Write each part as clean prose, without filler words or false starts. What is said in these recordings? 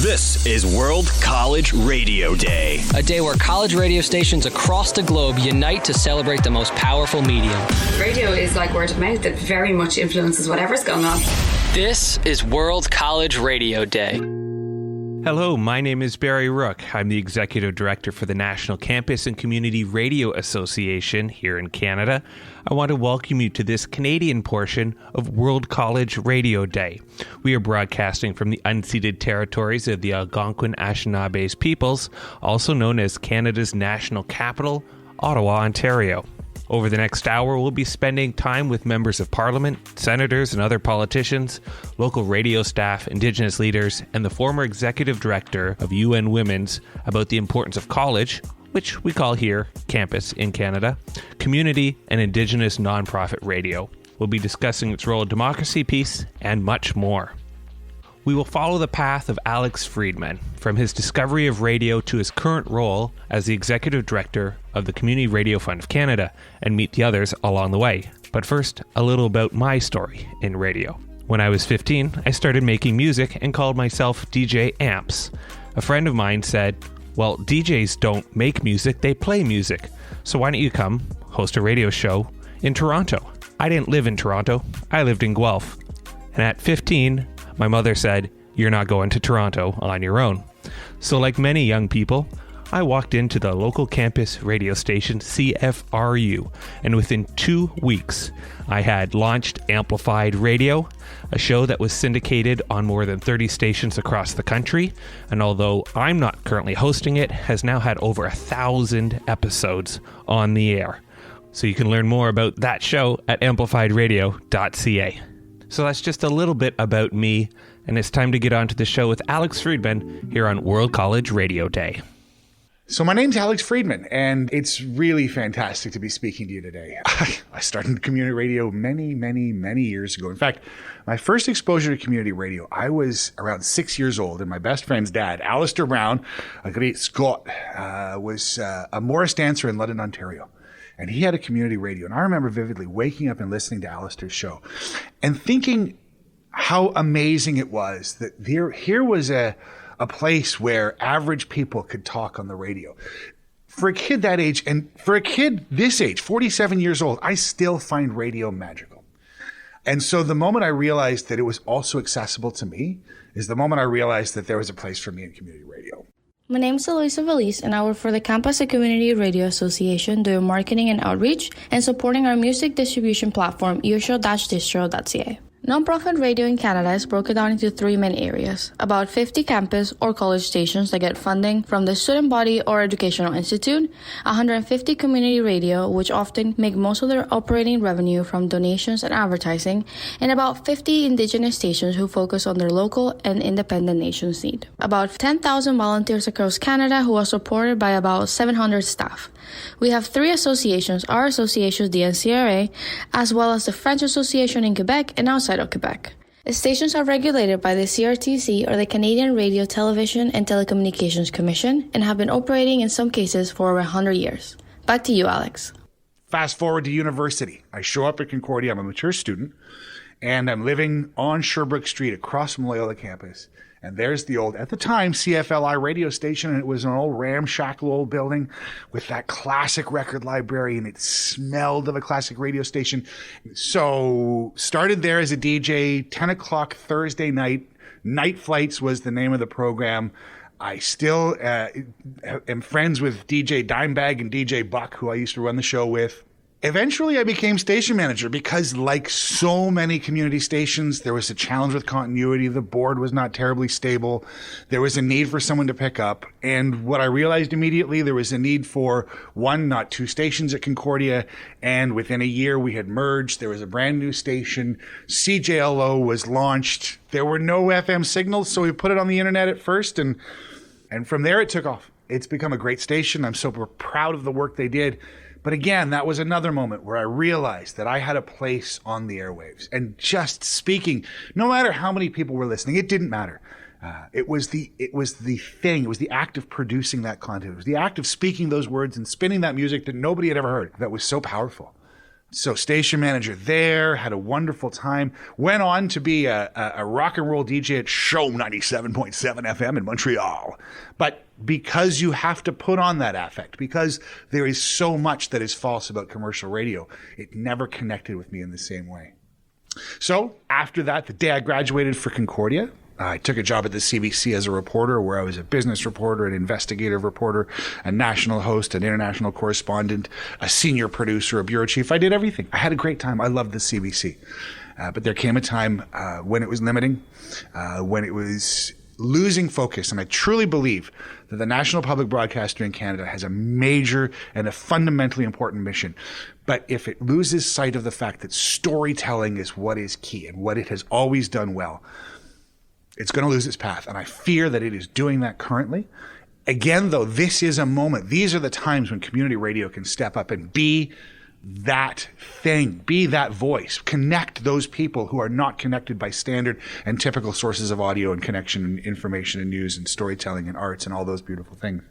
This is World College Radio Day. A day where college radio stations across the globe unite to celebrate the most powerful medium. Radio is like word of mouth that very much influences whatever's going on. This is World College Radio Day. Hello, my name is Barry Rook. I'm the Executive Director for the National Campus and Community Radio Association here in Canada. I want to welcome you to this Canadian portion of World College Radio Day. We are broadcasting from the unceded territories of the Algonquin Anishinabeg peoples, also known as Canada's national capital, Ottawa, Ontario. Over the next hour, we'll be spending time with members of Parliament, senators and other politicians, local radio staff, Indigenous leaders, and the former executive director of UN Women's about the importance of college, which we call here campus in Canada, community, and Indigenous nonprofit radio. We'll be discussing its role in democracy, peace, and much more. We will follow the path of Alex Freedman, from his discovery of radio to his current role as the Executive Director of the Community Radio Fund of Canada, and meet the others along the way. But first, a little about my story in radio. When I was 15, I started making music and called myself DJ Amps. A friend of mine said, well, DJs don't make music, they play music. So why don't you come host a radio show in Toronto? I didn't live in Toronto, I lived in Guelph. And at 15, my mother said, you're not going to Toronto on your own. So like many young people, I walked into the local campus radio station CFRU, and within 2 weeks, I had launched Amplified Radio, a show that was syndicated on more than 30 stations across the country, and although I'm not currently hosting it, has now had over 1,000 episodes on the air. So you can learn more about that show at amplifiedradio.ca. So that's just a little bit about me, and it's time to get on to the show with Alex Freedman here on World College Radio Day. So my name's Alex Freedman, and it's really fantastic to be speaking to you today. I started community radio many years ago. In fact, my first exposure to community radio, I was around 6 years old, and my best friend's dad, Alistair Brown, a great Scot, was a Morris dancer in London, Ontario. And he had a community radio. And I remember vividly waking up and listening to Alistair's show and thinking how amazing it was that here was a place where average people could talk on the radio. For a kid that age, and for a kid this age, 47 years old, I still find radio magical. And so the moment I realized that it was also accessible to me is the moment I realized that there was a place for me in community radio. My name is Eloisa Veliz, and I work for the Campus and Community Radio Association doing marketing and outreach and supporting our music distribution platform, earshow-distro.ca. Nonprofit radio in Canada is broken down into three main areas. About 50 campus or college stations that get funding from the student body or educational institute, 150 community radio, which often make most of their operating revenue from donations and advertising, and about 50 Indigenous stations who focus on their local and independent nation's need. About 10,000 volunteers across Canada who are supported by about 700 staff. We have three associations, our association, the NCRA, as well as the French Association in Quebec and outside of Quebec. The stations are regulated by the CRTC, or the Canadian Radio, Television and Telecommunications Commission, and have been operating in some cases for over 100 years. Back to you, Alex. Fast forward to university. I show up at Concordia. I'm a mature student, and I'm living on Sherbrooke Street across from Loyola campus. And there's the old, at the time, CFLI radio station, and it was an old ramshackle old building with that classic record library, and it smelled of a classic radio station. So started there as a DJ, 10 o'clock Thursday night. Night Flights was the name of the program. I still am friends with DJ Dimebag and DJ Buck, who I used to run the show with. Eventually, I became station manager because, like so many community stations, there was a challenge with continuity. The board was not terribly stable. There was a need for someone to pick up. And what I realized immediately, there was a need for one, not two stations at Concordia. And within a year, we had merged. There was a brand new station. CJLO was launched. There were no FM signals, so we put it on the internet at first. And from there, it took off. It's become a great station. I'm so proud of the work they did. But again, that was another moment where I realized that I had a place on the airwaves. And just speaking, no matter how many people were listening, it didn't matter. It was the thing. It was the act of producing that content. It was the act of speaking those words and spinning that music that nobody had ever heard that was so powerful. So station manager there, had a wonderful time, went on to be a rock and roll DJ at Show 97.7 FM in Montreal. But because you have to put on that affect, because there is so much that is false about commercial radio, it never connected with me in the same way. So after that, the day I graduated for Concordia, I took a job at the CBC as a reporter, where I was a business reporter, an investigative reporter, a national host, an international correspondent, a senior producer, a bureau chief. I did everything. I had a great time. I loved the CBC. But there came a time when it was limiting, when it was losing focus. And I truly believe that the National Public Broadcaster in Canada has a major and a fundamentally important mission. But if it loses sight of the fact that storytelling is what is key and what it has always done well, it's going to lose its path. And I fear that it is doing that currently. Again, though, this is a moment. These are the times when community radio can step up and be that thing, be that voice, connect those people who are not connected by standard and typical sources of audio and connection and information and news and storytelling and arts and all those beautiful things.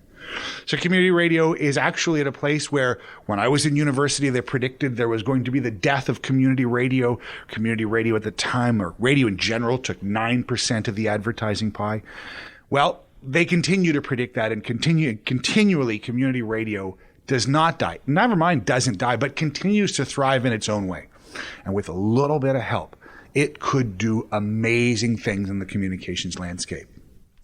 So community radio is actually at a place where when I was in university, they predicted there was going to be the death of community radio. Community radio at the time, or radio in general, took 9% of the advertising pie. Well, they continue to predict that, and continually community radio does not die. Never mind doesn't die, but continues to thrive in its own way. And with a little bit of help, it could do amazing things in the communications landscape.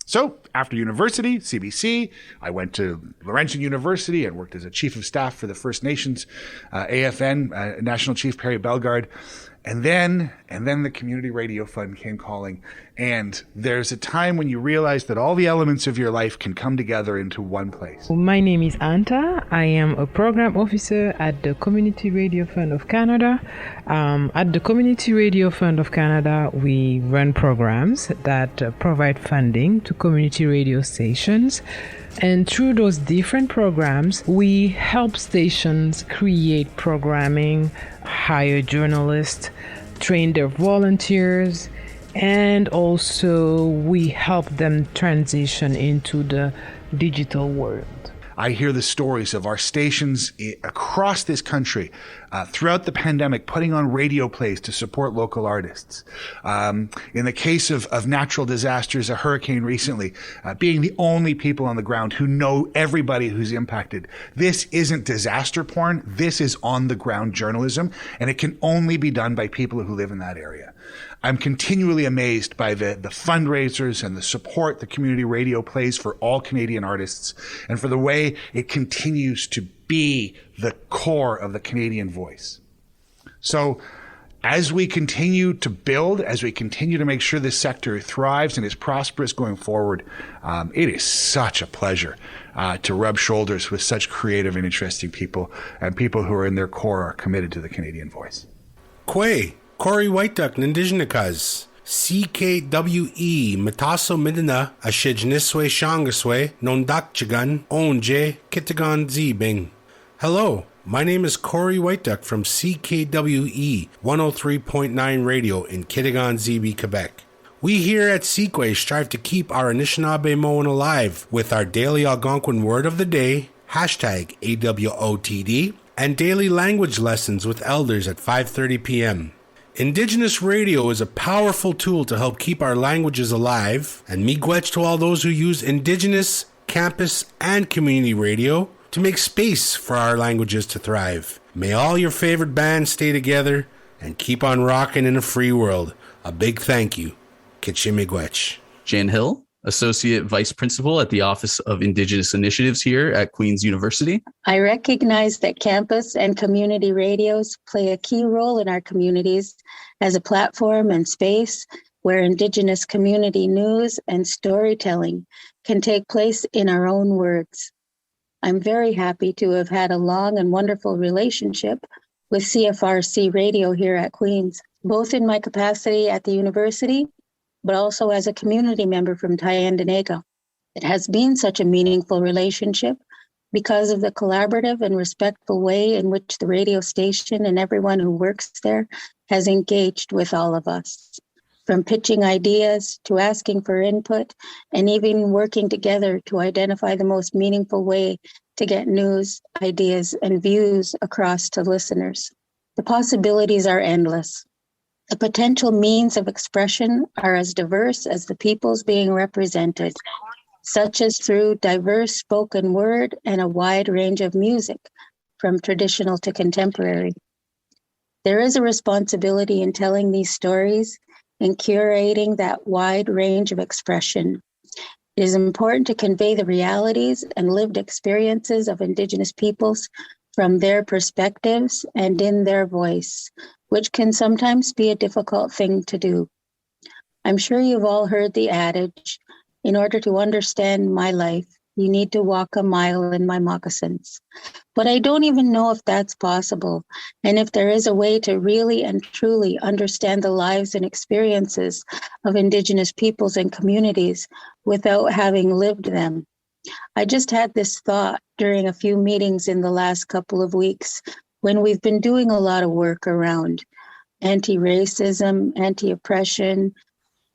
So after university, CBC, I went to Laurentian University and worked as a chief of staff for the First Nations, AFN, National Chief Perry Bellegarde. And then the Community Radio Fund came calling. And there's a time when you realize that all the elements of your life can come together into one place. My name is Anta. I am a program officer at the Community Radio Fund of Canada. At the Community Radio Fund of Canada, we run programs that provide funding to community radio stations. And through those different programs, we help stations create programming, hire journalists, train their volunteers, and also we help them transition into the digital world. I hear the stories of our stations across this country throughout the pandemic putting on radio plays to support local artists. In the case of natural disasters, a hurricane recently, being the only people on the ground who know everybody who's impacted. This isn't disaster porn. This is on-the-ground journalism, and it can only be done by people who live in that area. I'm continually amazed by the fundraisers and the support the community radio plays for all Canadian artists, and for the way it continues to be the core of the Canadian voice. So as we continue to build, as we continue to make sure this sector thrives and is prosperous going forward, it is such a pleasure to rub shoulders with such creative and interesting people, and people who are in their core are committed to the Canadian voice. CKWE, Cory Whiteduck Nindijnikas, CKWE, Mataso Midina, Ashijniswe Shangaswe, Nondakchigan, Onje, Kitigan Zibing. Hello, my name is Cory Whiteduck from CKWE 103.9 Radio in Kitigan, Zibi, Quebec. We here at CKWE strive to keep our Anishinabeg Moan alive with our daily Algonquin word of the day, hashtag AWOTD, and daily language lessons with elders at 5:30 p.m. Indigenous radio is a powerful tool to help keep our languages alive, and miigwech to all those who use Indigenous, campus, and community radio to make space for our languages to thrive. May all your favorite bands stay together and keep on rocking in a free world. A big thank you. Kitche miigwech. Jan Hill, Associate Vice Principal at the Office of Indigenous Initiatives here at Queen's University. I recognize that campus and community radios play a key role in our communities as a platform and space where Indigenous community news and storytelling can take place in our own words. I'm very happy to have had a long and wonderful relationship with CFRC Radio here at Queen's, both in my capacity at the university, but also as a community member from Tyendinaga. It has been such a meaningful relationship because of the collaborative and respectful way in which the radio station and everyone who works there has engaged with all of us. From pitching ideas to asking for input and even working together to identify the most meaningful way to get news, ideas, and views across to listeners. The possibilities are endless. The potential means of expression are as diverse as the peoples being represented, such as through diverse spoken word and a wide range of music, from traditional to contemporary. There is a responsibility in telling these stories and curating that wide range of expression. It is important to convey the realities and lived experiences of Indigenous peoples from their perspectives and in their voice, which can sometimes be a difficult thing to do. I'm sure you've all heard the adage, in order to understand my life, you need to walk a mile in my moccasins. But I don't even know if that's possible, and if there is a way to really and truly understand the lives and experiences of Indigenous peoples and communities without having lived them. I just had this thought during a few meetings in the last couple of weeks when we've been doing a lot of work around anti-racism, anti-oppression,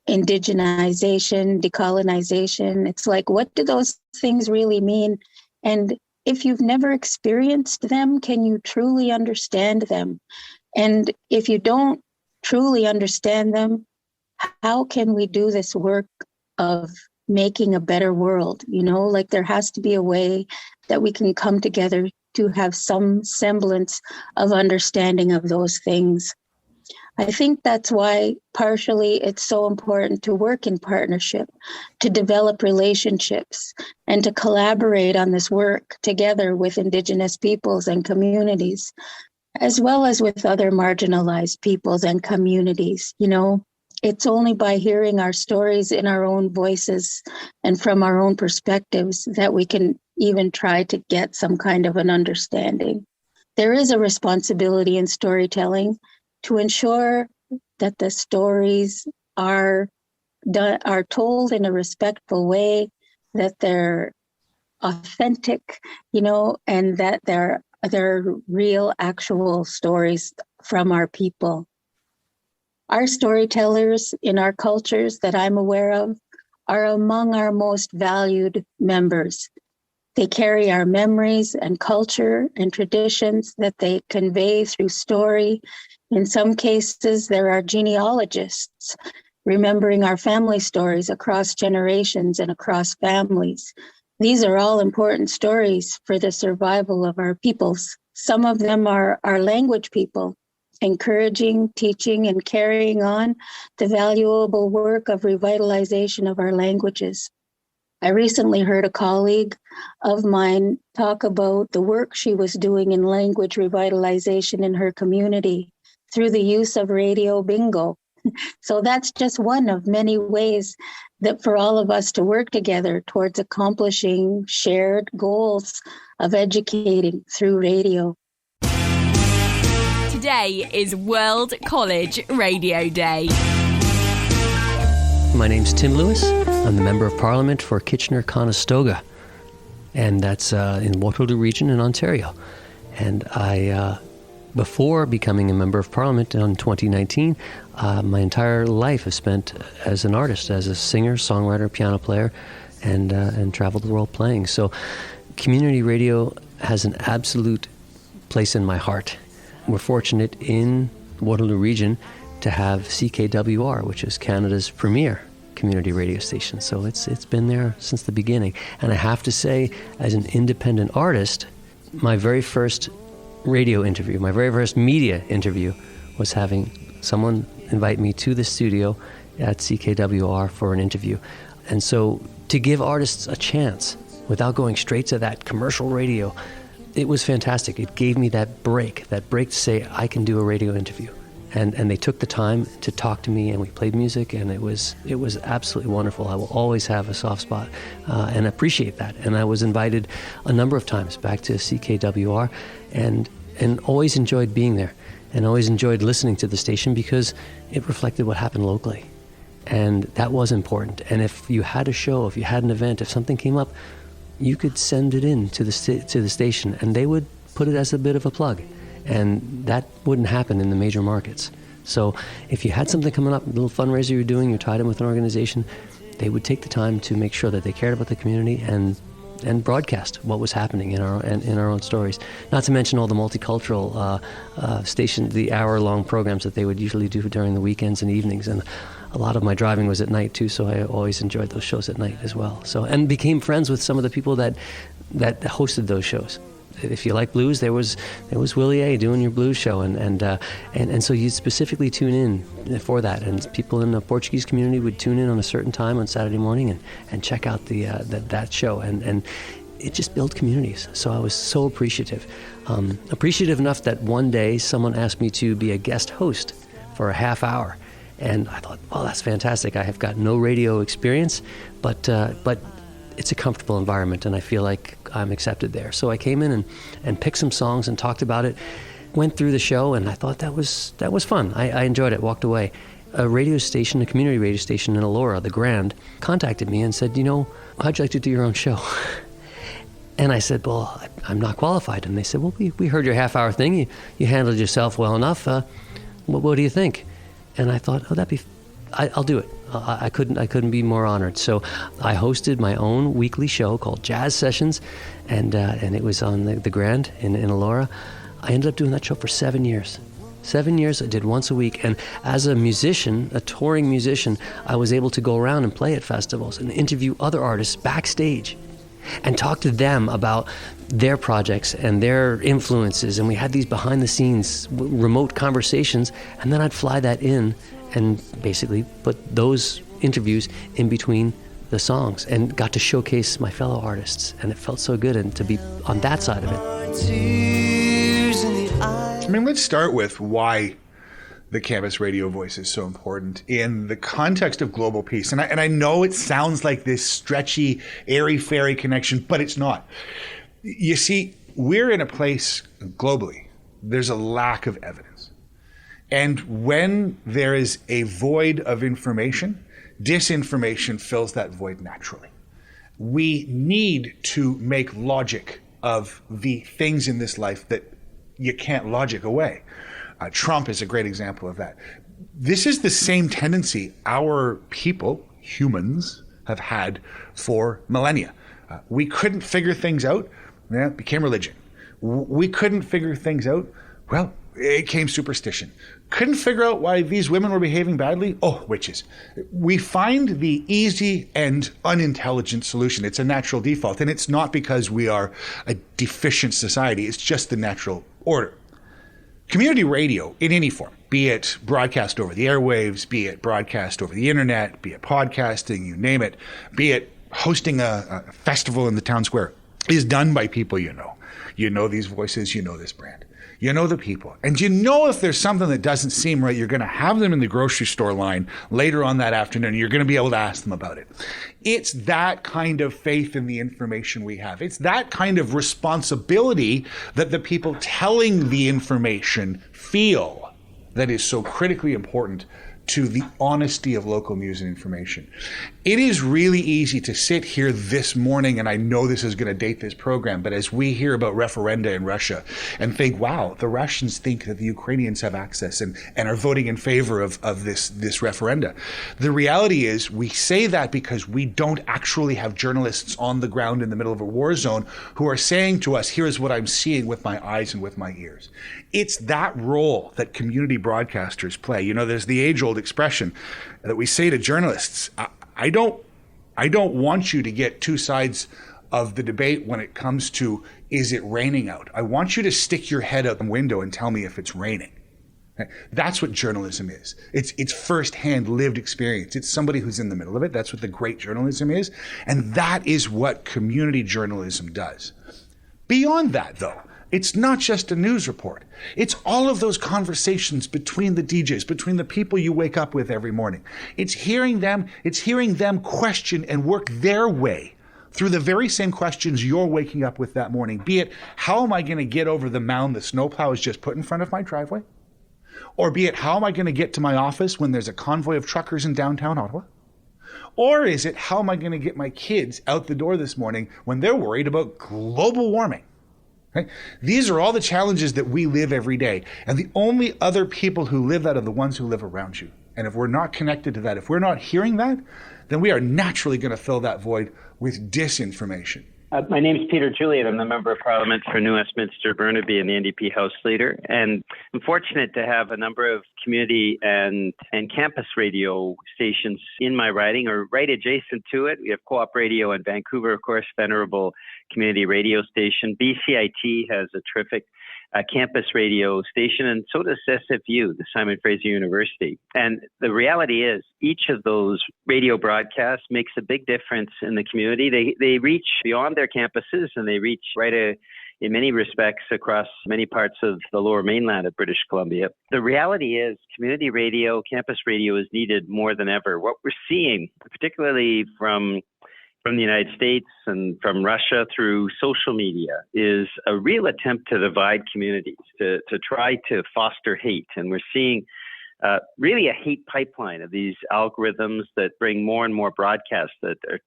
indigenization, decolonization. It's like, what do those things really mean? And if you've never experienced them, can you truly understand them? And if you don't truly understand them, how can we do this work of making a better world? You know, like there has to be a way that we can come together to have some semblance of understanding of those things. I think that's why partially it's so important to work in partnership, to develop relationships, and to collaborate on this work together with Indigenous peoples and communities, as well as with other marginalized peoples and communities. You know, it's only by hearing our stories in our own voices and from our own perspectives that we can even try to get some kind of an understanding. There is a responsibility in storytelling to ensure that the stories are told in a respectful way, that they're authentic, you know, and that they're real, actual stories from our people. Our storytellers in our cultures that I'm aware of are among our most valued members. They carry our memories and culture and traditions that they convey through story. In some cases, there are genealogists remembering our family stories across generations and across families. These are all important stories for the survival of our peoples. Some of them are our language people, encouraging, teaching, and carrying on the valuable work of revitalization of our languages. I recently heard a colleague of mine talk about the work she was doing in language revitalization in her community through the use of radio bingo. So that's just one of many ways that for all of us to work together towards accomplishing shared goals of educating through radio. Today is World College Radio Day. My name's Tim Lewis. I'm the Member of Parliament for Kitchener-Conestoga, and that's in Waterloo Region in Ontario. And I, before becoming a Member of Parliament in 2019, my entire life I've spent as an artist, as a singer, songwriter, piano player, and traveled the world playing. So community radio has an absolute place in my heart. We're fortunate in Waterloo Region to have CKWR, which is Canada's premier community radio station. So it's been there since the beginning. And I have to say, as an independent artist, my very first radio interview, my very first media interview was having someone invite me to the studio at CKWR for an interview. And so to give artists a chance without going straight to that commercial radio, it was fantastic. It gave me that break to say, I can do a radio interview. And they took the time to talk to me, and we played music, and it was absolutely wonderful. I will always have a soft spot and appreciate that. And I was invited a number of times back to CKWR, and always enjoyed being there, and always enjoyed listening to the station because it reflected what happened locally, and that was important. And if you had a show, if you had an event, if something came up, you could send it in to the station, and they would put it as a bit of a plug. And that wouldn't happen in the major markets. So if you had something coming up, a little fundraiser you're doing, you're tied in with an organization, they would take the time to make sure that they cared about the community and broadcast what was happening in our own stories. Not to mention all the multicultural station, the hour-long programs that they would usually do during the weekends and evenings. And a lot of my driving was at night too, so I always enjoyed those shows at night as well. So, and became friends with some of the people that hosted those shows. If you like blues, there was Willie A. doing your blues show, and so you specifically tune in for that. And people in the Portuguese community would tune in on a certain time on Saturday morning and check out that show, and it just built communities. So I was so appreciative enough that one day someone asked me to be a guest host for a half hour, and I thought, well, that's fantastic. I have got no radio experience, but it's a comfortable environment, and I feel like I'm accepted there. So I came in and picked some songs and talked about it, went through the show, and I thought that was fun. I enjoyed it, walked away. A radio station, a community radio station in Elora, the Grand, contacted me and said, how'd you like to do your own show? And I said, well, I'm not qualified. And they said, well, we heard your half-hour thing. You handled yourself well enough. What do you think? And I thought, I'll do it. I couldn't be more honored. So I hosted my own weekly show called Jazz Sessions, and it was on the Grand in Elora. I ended up doing that show for 7 years. 7 years, I did once a week. And as a musician, a touring musician, I was able to go around and play at festivals and interview other artists backstage and talk to them about their projects and their influences. And we had these behind-the-scenes remote conversations, and then I'd fly that in and basically put those interviews in between the songs and got to showcase my fellow artists. And it felt so good and to be on that side of it. I mean, let's start with why the campus radio voice is so important in the context of global peace. And I know it sounds like this stretchy, airy-fairy connection, but it's not. You see, we're in a place globally, there's a lack of evidence. And when there is a void of information, disinformation fills that void naturally. We need to make logic of the things in this life that you can't logic away. Trump is a great example of that. This is the same tendency our people, humans, have had for millennia. We couldn't figure things out, it became religion. We couldn't figure things out, well, it came superstition. Couldn't figure out why these women were behaving badly? Oh, witches. We find the easy and unintelligent solution. It's a natural default, and it's not because we are a deficient society. It's just the natural order. Community radio in any form, be it broadcast over the airwaves, be it broadcast over the internet, be it podcasting, you name it, be it hosting a festival in the town square, is done by people you know. You know these voices, you know this brand. You know the people. And you know if there's something that doesn't seem right, you're going to have them in the grocery store line later on that afternoon. You're going to be able to ask them about it. It's that kind of faith in the information we have. It's that kind of responsibility that the people telling the information feel that is so critically important to the honesty of local news and information. It is really easy to sit here this morning, and I know this is going to date this program, but as we hear about referenda in Russia and think, wow, the Russians think that the Ukrainians have access and are voting in favor of this referenda. The reality is we say that because we don't actually have journalists on the ground in the middle of a war zone who are saying to us, here's what I'm seeing with my eyes and with my ears. It's that role that community broadcasters play. You know, there's the age-old expression that we say to journalists, I don't want you to get two sides of the debate when it comes to, is it raining out? I want you to stick your head out the window and tell me if it's raining. That's what journalism is. It's firsthand lived experience. It's somebody who's in the middle of it. That's what the great journalism is. And that is what community journalism does. Beyond that, though, it's not just a news report. It's all of those conversations between the DJs, between the people you wake up with every morning. It's hearing them question and work their way through the very same questions you're waking up with that morning. Be it, how am I going to get over the mound the snowplow has just put in front of my driveway? Or be it, how am I going to get to my office when there's a convoy of truckers in downtown Ottawa? Or is it, how am I going to get my kids out the door this morning when they're worried about global warming? Right? These are all the challenges that we live every day. And the only other people who live that are the ones who live around you. And if we're not connected to that, if we're not hearing that, then we are naturally going to fill that void with disinformation. My name is Peter Julian. I'm the Member of Parliament for New Westminster, Burnaby, and the NDP House Leader. And I'm fortunate to have a number of community and campus radio stations in my riding or right adjacent to it. We have Co-op Radio in Vancouver, of course, venerable community radio station. BCIT has a terrific campus radio station, and so does SFU, the Simon Fraser University. And the reality is, each of those radio broadcasts makes a big difference in the community. They reach beyond their campuses, and they reach in many respects across many parts of the lower mainland of British Columbia. The reality is, community radio, campus radio is needed more than ever. What we're seeing, particularly from the United States and from Russia through social media, is a real attempt to divide communities, to try to foster hate. And we're seeing really a hate pipeline of these algorithms that bring more and more broadcasts that are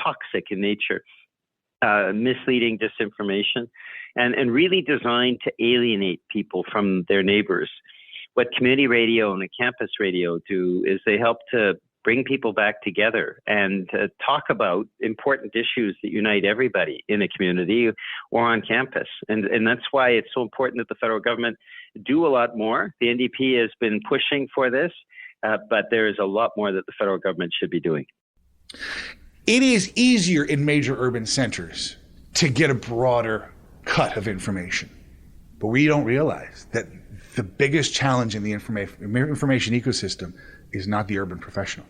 toxic in nature, misleading disinformation, and really designed to alienate people from their neighbors. What community radio and campus radio do is they help to bring people back together and talk about important issues that unite everybody in a community or on campus. And that's why it's so important that the federal government do a lot more. The NDP has been pushing for this, but there is a lot more that the federal government should be doing. It is easier in major urban centers to get a broader cut of information. But we don't realize that the biggest challenge in the information ecosystem is not the urban professional,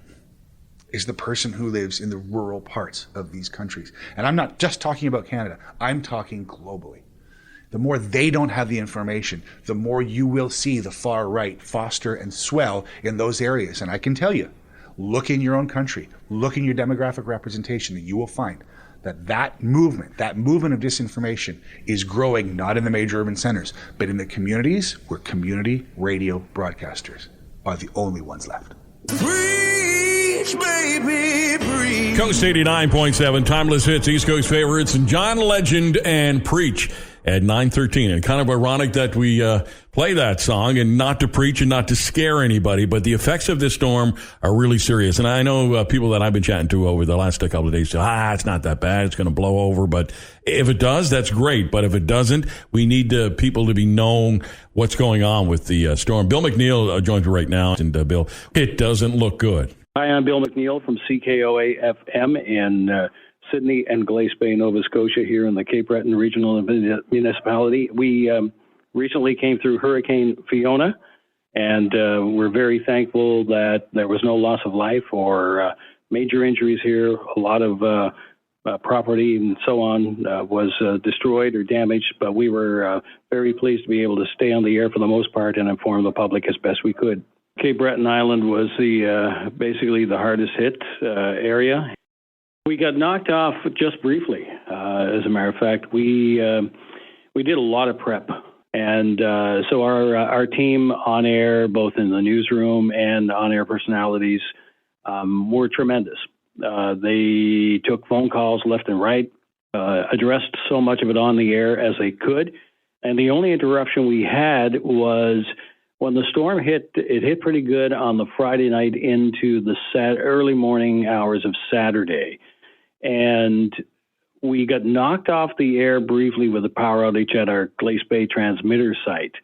is the person who lives in the rural parts of these countries. And I'm not just talking about Canada, I'm talking globally. The more they don't have the information, the more you will see the far right foster and swell in those areas. And I can tell you, look in your own country, look in your demographic representation, and you will find that movement of disinformation is growing not in the major urban centers, but in the communities where community radio broadcasters are the only ones left. Preach, baby, preach. Coast 89.7, timeless hits, East Coast favorites, John Legend and Preach at 9:13. And kind of ironic that we play that song, and not to preach and not to scare anybody, but the effects of this storm are really serious. And I know people that I've been chatting to over the last couple of days say, it's not that bad, it's going to blow over. But if it does, that's great. But if it doesn't, we need people to be known what's going on with the storm. Bill MacNeil joins me right now. And Bill, it doesn't look good. Hi, I'm Bill MacNeil from CKOA FM in Sydney and Glace Bay, Nova Scotia, here in the Cape Breton Regional Municipality. We recently came through Hurricane Fiona, and we're very thankful that there was no loss of life or major injuries here. A lot of property and so on was destroyed or damaged, but we were very pleased to be able to stay on the air for the most part and inform the public as best we could. Cape Breton Island was basically the hardest hit area. We got knocked off just briefly. As a matter of fact, we did a lot of prep, and so our team on air, both in the newsroom and on-air personalities, were tremendous. They took phone calls left and right, addressed so much of it on the air as they could, and the only interruption we had was when the storm hit. It hit pretty good on the Friday night into the early morning hours of Saturday. And we got knocked off the air briefly with a power outage at our Glace Bay transmitter site,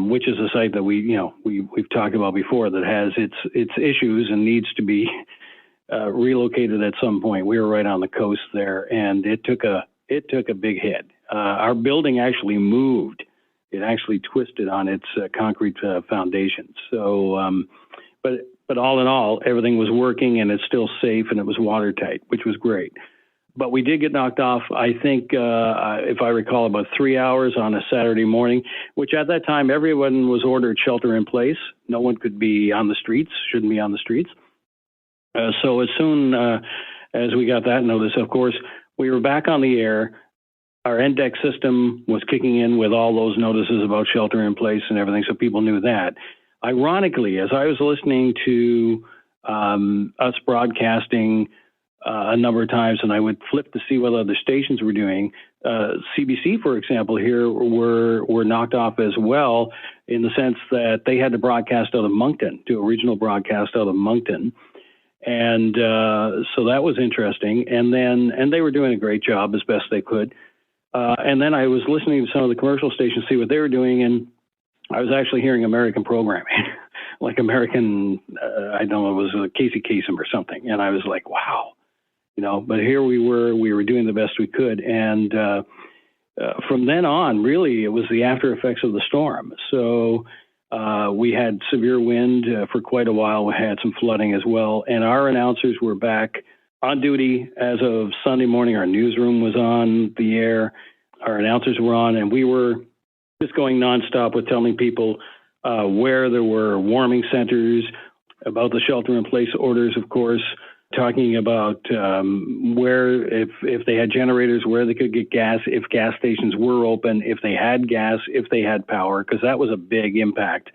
which is a site that we've talked about before that has its issues and needs to be relocated at some point. We were right on the coast there, and it took a big hit. Our building actually moved. It actually twisted on its concrete foundation. So, but all in all, everything was working, and it's still safe, and it was watertight, which was great. But we did get knocked off, I think, if I recall, about 3 hours on a Saturday morning, which at that time, everyone was ordered shelter in place. No one could be on the streets, shouldn't be on the streets. So as soon as we got that notice, of course, we were back on the air. Our NDEC system was kicking in with all those notices about shelter in place and everything, so people knew that. Ironically, as I was listening to us broadcasting a number of times, and I would flip to see what other stations were doing, CBC, for example, here were knocked off as well, in the sense that they had to broadcast out of Moncton, do a regional broadcast out of Moncton. And so that was interesting. And they were doing a great job as best they could. And then I was listening to some of the commercial stations, see what they were doing, and I was actually hearing American programming, like American, I don't know, it was Casey Kasem or something. And I was like, wow, but here we were doing the best we could. And from then on, really, it was the after effects of the storm. So we had severe wind for quite a while. We had some flooding as well. And our announcers were back on duty as of Sunday morning. Our newsroom was on the air. Our announcers were on, and we were just going nonstop with telling people where there were warming centers, about the shelter-in-place orders, of course, talking about where, if they had generators, where they could get gas, if gas stations were open, if they had gas, if they had power, because that was a big impact.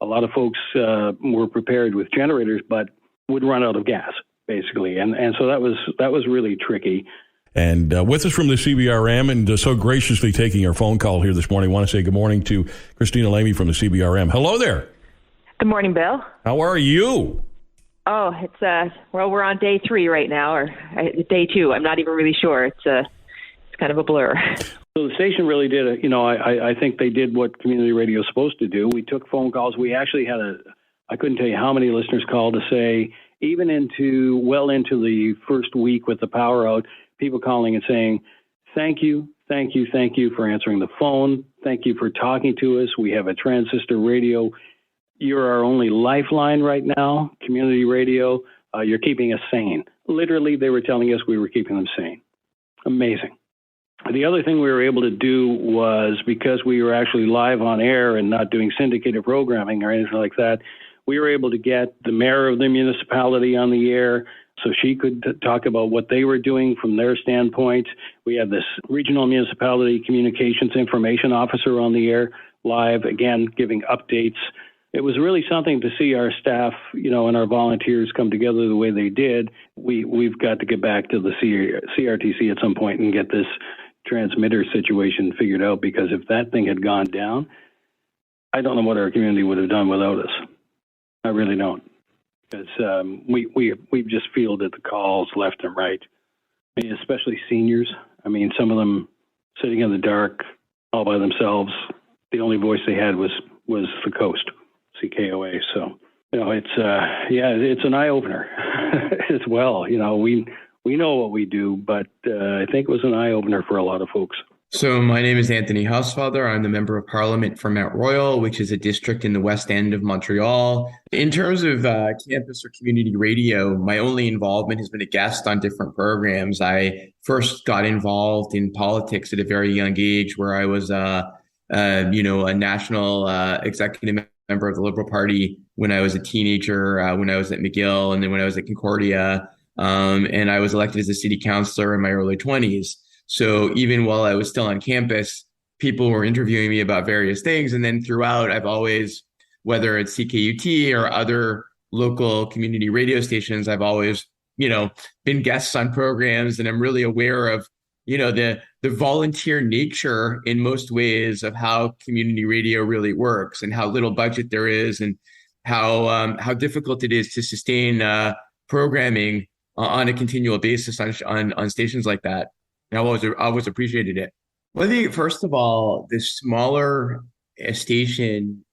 A lot of folks were prepared with generators, but would run out of gas, basically. And so that was really tricky. And with us from the CBRM and so graciously taking our phone call here this morning, I want to say good morning to Christina Lamy from the CBRM. Hello there. Good morning, Bill. How are you? Oh, it's we're on day 3 right now, or day 2. I'm not even really sure. It's kind of a blur. So the station really did I think they did what community radio is supposed to do. We took phone calls. We actually had I couldn't tell you how many listeners called to say, even into the first week with the power out, people calling and saying, thank you for answering the phone. Thank you for talking to us. We have a transistor radio. You're our only lifeline right now, community radio. You're keeping us sane. Literally, they were telling us we were keeping them sane. Amazing. The other thing we were able to do was, because we were actually live on air and not doing syndicated programming or anything like that, we were able to get the mayor of the municipality on the air so she could talk about what they were doing from their standpoint. We have this regional municipality communications information officer on the air live, again, giving updates. It was really something to see our staff, and our volunteers come together the way they did. We've got to get back to the CRTC at some point and get this transmitter situation figured out, because if that thing had gone down, I don't know what our community would have done without us. I really don't. Because we've just fielded the calls left and right. I mean, especially seniors. I mean, some of them sitting in the dark all by themselves. The only voice they had was the Coast, CKOA. So, it's an eye opener as well. We know what we do, but I think it was an eye opener for a lot of folks. So my name is Anthony Housefather. I'm the Member of Parliament for Mount Royal, which is a district in the west end of Montreal. In terms of campus or community radio, my only involvement has been a guest on different programs. I first got involved in politics at a very young age, where I was a national executive member of the Liberal Party when I was a teenager, when I was at McGill, and then when I was at Concordia. And I was elected as a city councillor in my early 20s. So even while I was still on campus, people were interviewing me about various things. And then throughout, I've always, whether it's CKUT or other local community radio stations, I've always, been guests on programs. And I'm really aware of, the volunteer nature in most ways of how community radio really works, and how little budget there is, and how difficult it is to sustain programming on a continual basis on stations like that. And I always appreciated it. Well, I think, first of all, the smaller station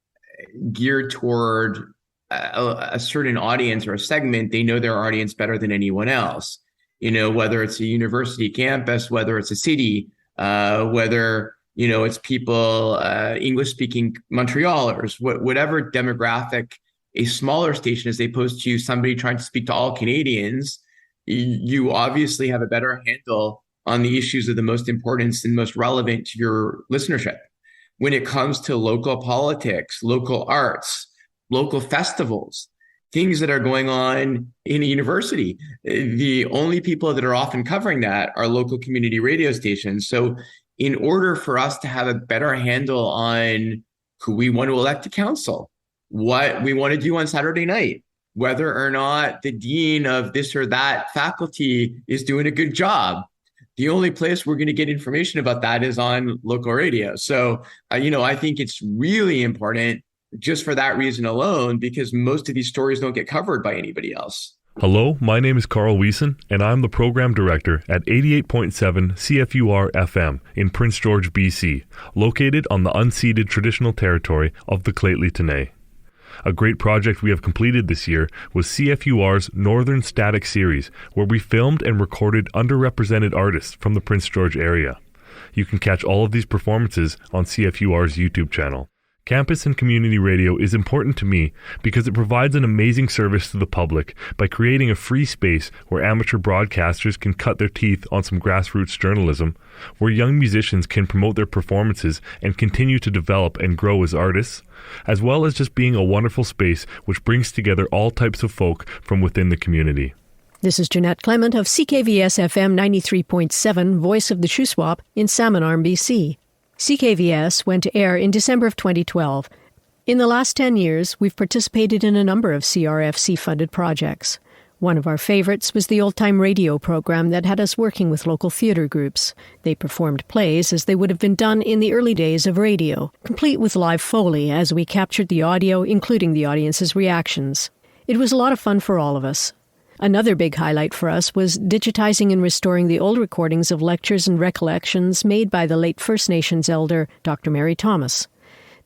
geared toward a certain audience or a segment, they know their audience better than anyone else. Whether it's a university campus, whether it's a city, whether, it's people, English-speaking Montrealers, whatever demographic a smaller station is, as opposed to somebody trying to speak to all Canadians, you obviously have a better handle on the issues of the most importance and most relevant to your listenership. When it comes to local politics, local arts, local festivals, things that are going on in a university, the only people that are often covering that are local community radio stations. So in order for us to have a better handle on who we want to elect to council, what we want to do on Saturday night, whether or not the dean of this or that faculty is doing a good job, the only place we're going to get information about that is on local radio. So, I think it's really important just for that reason alone, because most of these stories don't get covered by anybody else. Hello, my name is Karl Wyssen, and I'm the Program Director at 88.7 CFUR FM in Prince George, BC, located on the unceded traditional territory of the Lheidli. A great project we have completed this year was CFUR's Northern Static Series, where we filmed and recorded underrepresented artists from the Prince George area. You can catch all of these performances on CFUR's YouTube channel. Campus and community radio is important to me because it provides an amazing service to the public by creating a free space where amateur broadcasters can cut their teeth on some grassroots journalism, where young musicians can promote their performances and continue to develop and grow as artists, as well as just being a wonderful space which brings together all types of folk from within the community. This is Jeanette Clement of CKVS FM 93.7, Voice of the Shuswap in Salmon Arm, BC. CKVS went to air in December of 2012. In the last 10 years, we've participated in a number of CRFC-funded projects. One of our favorites was the old-time radio program that had us working with local theatre groups. They performed plays as they would have been done in the early days of radio, complete with live Foley as we captured the audio, including the audience's reactions. It was a lot of fun for all of us. Another big highlight for us was digitizing and restoring the old recordings of lectures and recollections made by the late First Nations elder, Dr. Mary Thomas.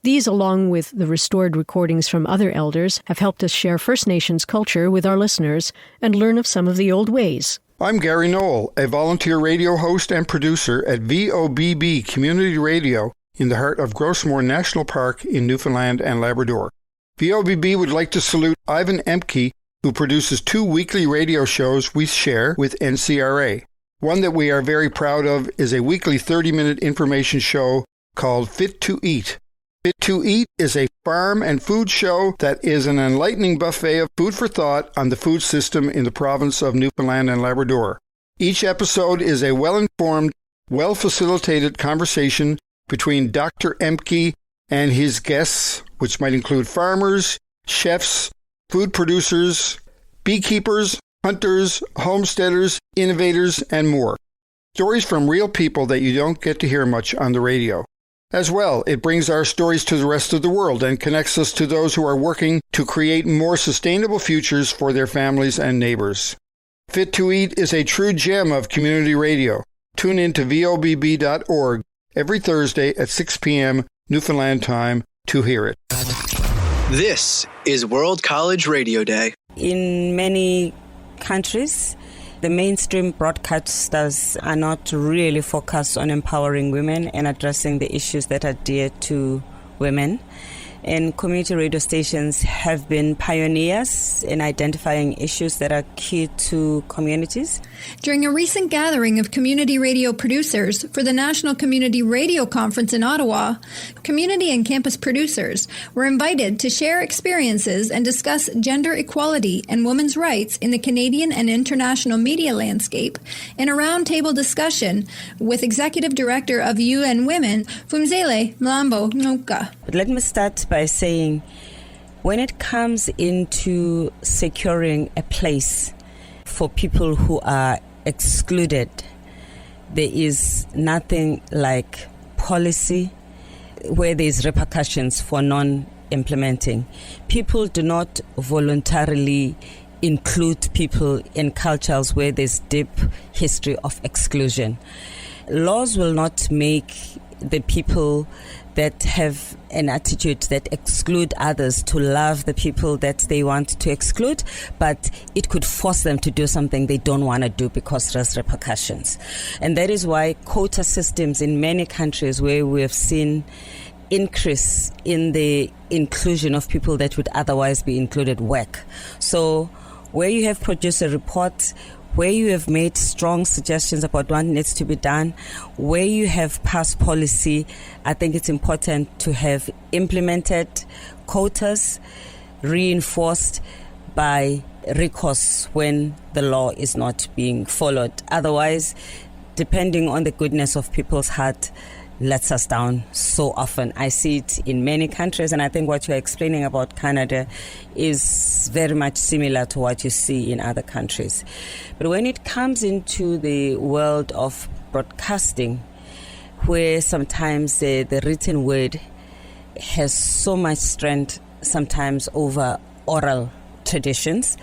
These, along with the restored recordings from other elders, have helped us share First Nations culture with our listeners and learn of some of the old ways. I'm Gary Knowle, a volunteer radio host and producer at VOBB Community Radio in the heart of Grossmoor National Park in Newfoundland and Labrador. VOBB would like to salute Ivan Emke, who produces 2 weekly radio shows we share with NCRA. One that we are very proud of is a weekly 30-minute information show called Fit to Eat. Fit to Eat is a farm and food show that is an enlightening buffet of food for thought on the food system in the province of Newfoundland and Labrador. Each episode is a well-informed, well-facilitated conversation between Dr. Emke and his guests, which might include farmers, chefs, food producers, beekeepers, hunters, homesteaders, innovators, and more. Stories from real people that you don't get to hear much on the radio. As well, it brings our stories to the rest of the world and connects us to those who are working to create more sustainable futures for their families and neighbors. Fit to Eat is a true gem of community radio. Tune in to vobb.org every Thursday at 6 p.m. Newfoundland time to hear it. This is World College Radio Day. In many countries, the mainstream broadcasters are not really focused on empowering women and addressing the issues that are dear to women. And community radio stations have been pioneers in identifying issues that are key to communities. During a recent gathering of community radio producers for the National Community Radio Conference in Ottawa, community and campus producers were invited to share experiences and discuss gender equality and women's rights in the Canadian and international media landscape in a roundtable discussion with Executive Director of UN Women, Fumzile Mlambo-Ngcuka. Let me start by saying, when it comes into securing a place for people who are excluded, there is nothing like policy where there is repercussions for non-implementing. People do not voluntarily include people in cultures where there's deep history of exclusion. Laws will not make the people that have an attitude that exclude others to love the people that they want to exclude, but it could force them to do something they don't want to do because there's repercussions. And that is why quota systems in many countries where we have seen increase in the inclusion of people that would otherwise be included work. So where you have produced a report, where you have made strong suggestions about what needs to be done, where you have passed policy, I think it's important to have implemented quotas, reinforced by recourse when the law is not being followed. Otherwise, depending on the goodness of people's heart, lets us down so often. I see it in many countries, and I think what you're explaining about Canada is very much similar to what you see in other countries. But when it comes into the world of broadcasting, where sometimes the written word has so much strength, sometimes over oral traditions,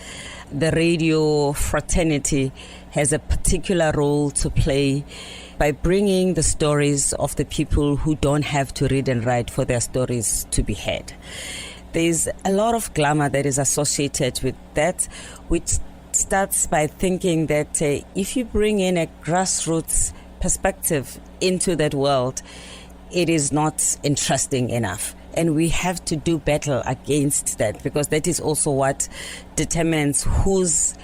the radio fraternity has a particular role to play by bringing the stories of the people who don't have to read and write for their stories to be heard. There's a lot of glamour that is associated with that, which starts by thinking that if you bring in a grassroots perspective into that world, it is not interesting enough. And we have to do battle against that, because that is also what determines whose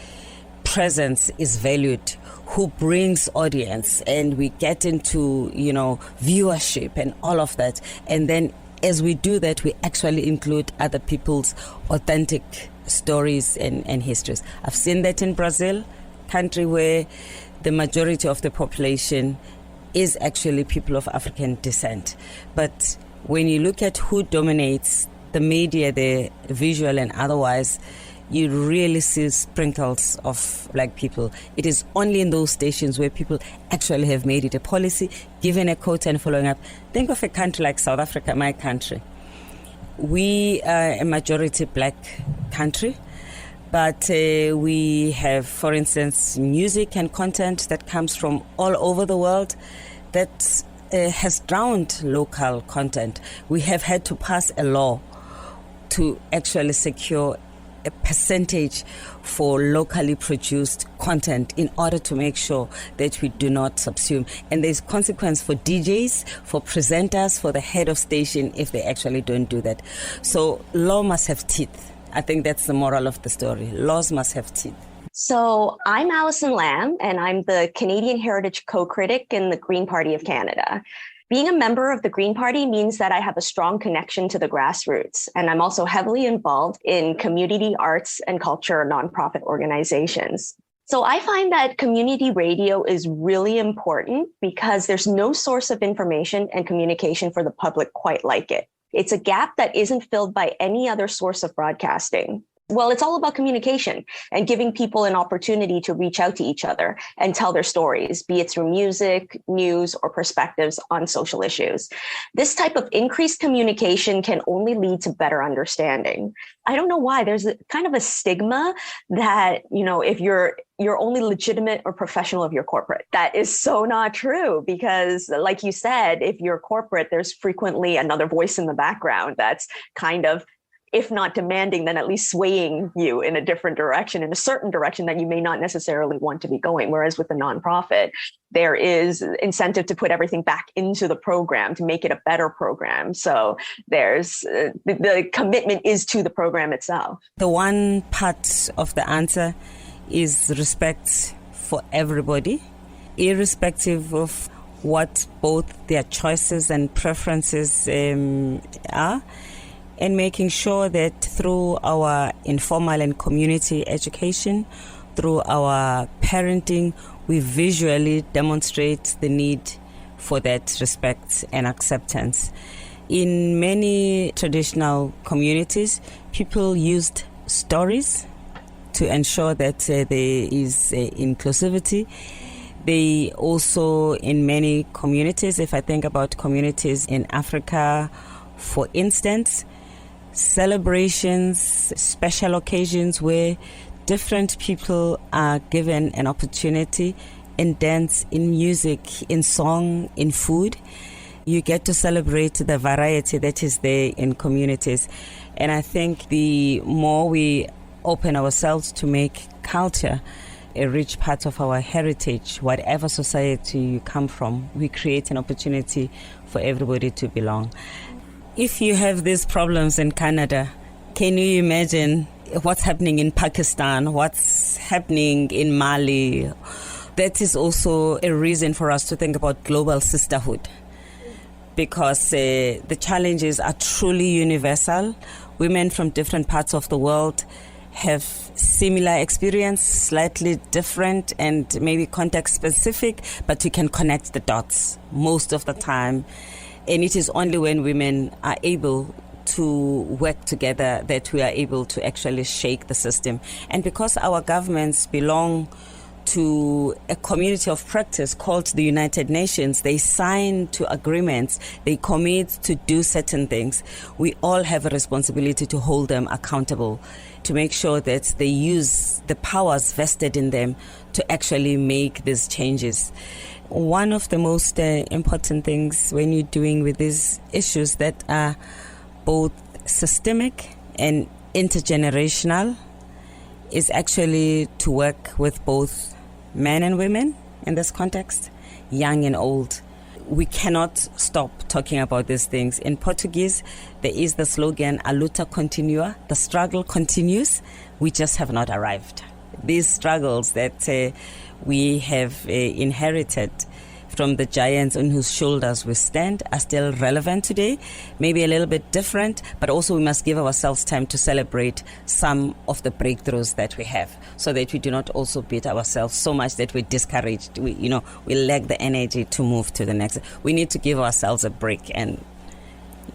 presence is valued, who brings audience, and we get into, viewership and all of that. And then as we do that, we actually include other people's authentic stories and histories. I've seen that in Brazil, country where the majority of the population is actually people of African descent. But when you look at who dominates the media, the visual and otherwise, you really see sprinkles of black people. It is only in those stations where people actually have made it a policy, given a quota and following up. Think of a country like South Africa, my country. We are a majority black country, but we have, for instance, music and content that comes from all over the world that has drowned local content. We have had to pass a law to actually secure a percentage for locally produced content in order to make sure that we do not subsume. And there's consequence for DJs, for presenters, for the head of station if they actually don't do that. So law must have teeth. I think that's the moral of the story. Laws must have teeth. So I'm Alison Lamb, and I'm the Canadian Heritage Co-Critic in the Green Party of Canada. Being a member of the Green Party means that I have a strong connection to the grassroots, and I'm also heavily involved in community arts and culture nonprofit organizations. So I find that community radio is really important because there's no source of information and communication for the public quite like it. It's a gap that isn't filled by any other source of broadcasting. Well, it's all about communication and giving people an opportunity to reach out to each other and tell their stories, be it through music, news, or perspectives on social issues. This type of increased communication can only lead to better understanding. I don't know why. There's kind of a stigma that, if you're only legitimate or professional if you're corporate. That is so not true because, like you said, if you're corporate, there's frequently another voice in the background that's kind of, if not demanding, then at least swaying you in a different direction, in a certain direction that you may not necessarily want to be going. Whereas with the nonprofit, there is incentive to put everything back into the program to make it a better program. So there's the commitment is to the program itself. The one part of the answer is respect for everybody, irrespective of what both their choices and preferences are. And making sure that through our informal and community education, through our parenting, we visually demonstrate the need for that respect and acceptance. In many traditional communities, people used stories to ensure that there is inclusivity. They also, in many communities, if I think about communities in Africa, for instance, celebrations, special occasions where different people are given an opportunity in dance, in music, in song, in food. You get to celebrate the variety that is there in communities. And I think the more we open ourselves to make culture a rich part of our heritage, whatever society you come from, we create an opportunity for everybody to belong. If you have these problems in Canada, can you imagine what's happening in Pakistan, what's happening in Mali? That is also a reason for us to think about global sisterhood, because the challenges are truly universal. Women from different parts of the world have similar experience, slightly different and maybe context specific, but you can connect the dots most of the time. And it is only when women are able to work together that we are able to actually shake the system. And because our governments belong to a community of practice called the United Nations. They sign to agreements. They commit to do certain things. We all have a responsibility to hold them accountable, to make sure that they use the powers vested in them to actually make these changes. One of the most important things when you're dealing with these issues that are both systemic and intergenerational is actually to work with both men and women in this context, young and old. We cannot stop talking about these things. In Portuguese, there is the slogan, "A luta continua," the struggle continues, we just have not arrived. These struggles that we have inherited from the giants on whose shoulders we stand are still relevant today, maybe a little bit different, but also we must give ourselves time to celebrate some of the breakthroughs that we have, so that we do not also beat ourselves so much that we're discouraged. We lack the energy to move to the next. We need to give ourselves a break and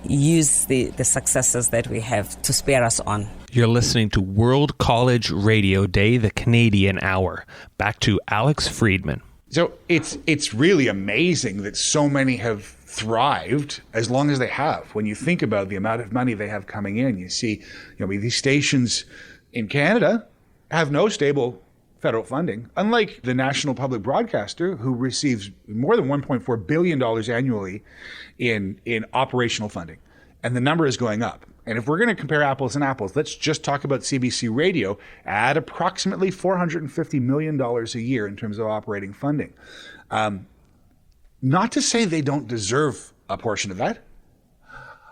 use the successes that we have to spare us on. You're listening to World College Radio Day, the Canadian Hour. Back to Alex Freedman. So it's really amazing that so many have thrived as long as they have. When you think about the amount of money they have coming in, you see, these stations in Canada have no stable federal funding, unlike the national public broadcaster, who receives more than $1.4 billion annually in operational funding. And the number is going up. And if we're going to compare apples and apples, let's just talk about CBC Radio at approximately $450 million a year in terms of operating funding. Not to say they don't deserve a portion of that.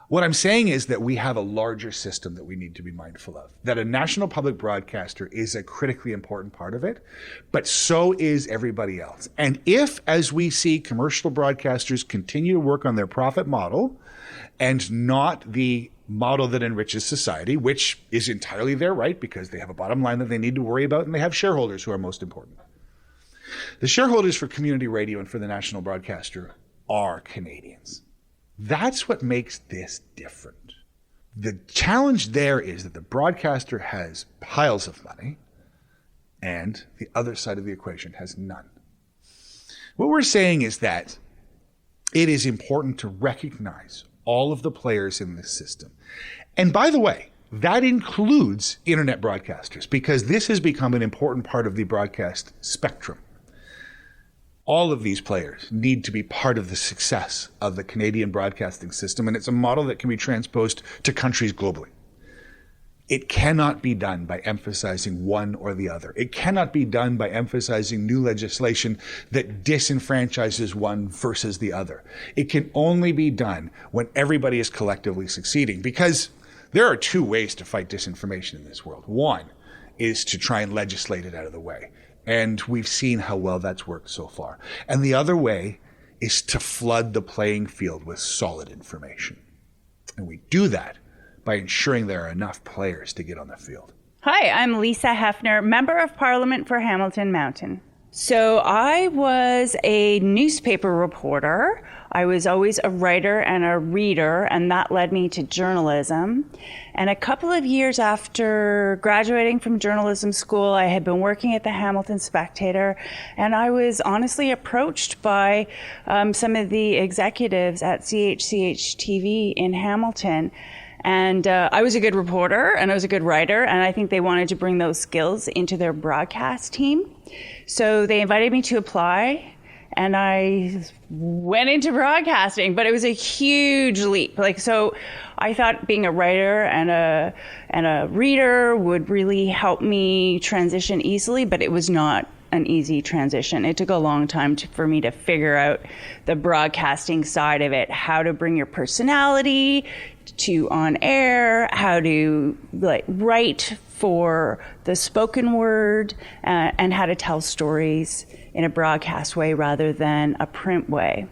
What I'm saying is that we have a larger system that we need to be mindful of, that a national public broadcaster is a critically important part of it, but so is everybody else. And if, as we see, commercial broadcasters continue to work on their profit model and not the model that enriches society, which is entirely their right because they have a bottom line that they need to worry about, and they have shareholders who are most important. The shareholders for community radio and for the national broadcaster are Canadians. That's what makes this different. The challenge there is that the broadcaster has piles of money and the other side of the equation has none. What we're saying is that it is important to recognize all of the players in this system. And by the way, that includes internet broadcasters, because this has become an important part of the broadcast spectrum. All of these players need to be part of the success of the Canadian broadcasting system, and it's a model that can be transposed to countries globally. It cannot be done by emphasizing one or the other. It cannot be done by emphasizing new legislation that disenfranchises one versus the other. It can only be done when everybody is collectively succeeding, because there are two ways to fight disinformation in this world. One is to try and legislate it out of the way. And we've seen how well that's worked so far. And the other way is to flood the playing field with solid information. And we do that by ensuring there are enough players to get on the field. Hi, I'm Lisa Hefner, Member of Parliament for Hamilton Mountain. So I was a newspaper reporter. I was always a writer and a reader, and that led me to journalism. And a couple of years after graduating from journalism school, I had been working at the Hamilton Spectator, and I was honestly approached by some of the executives at CHCH TV in Hamilton. And I was a good reporter and I was a good writer, and I think they wanted to bring those skills into their broadcast team. So they invited me to apply, and I went into broadcasting, but it was a huge leap. So I thought being a writer and a reader would really help me transition easily, but it was not an easy transition. It took a long time for me to figure out the broadcasting side of it, how to bring your personality to on air, how to write for the spoken word, and how to tell stories in a broadcast way rather than a print way.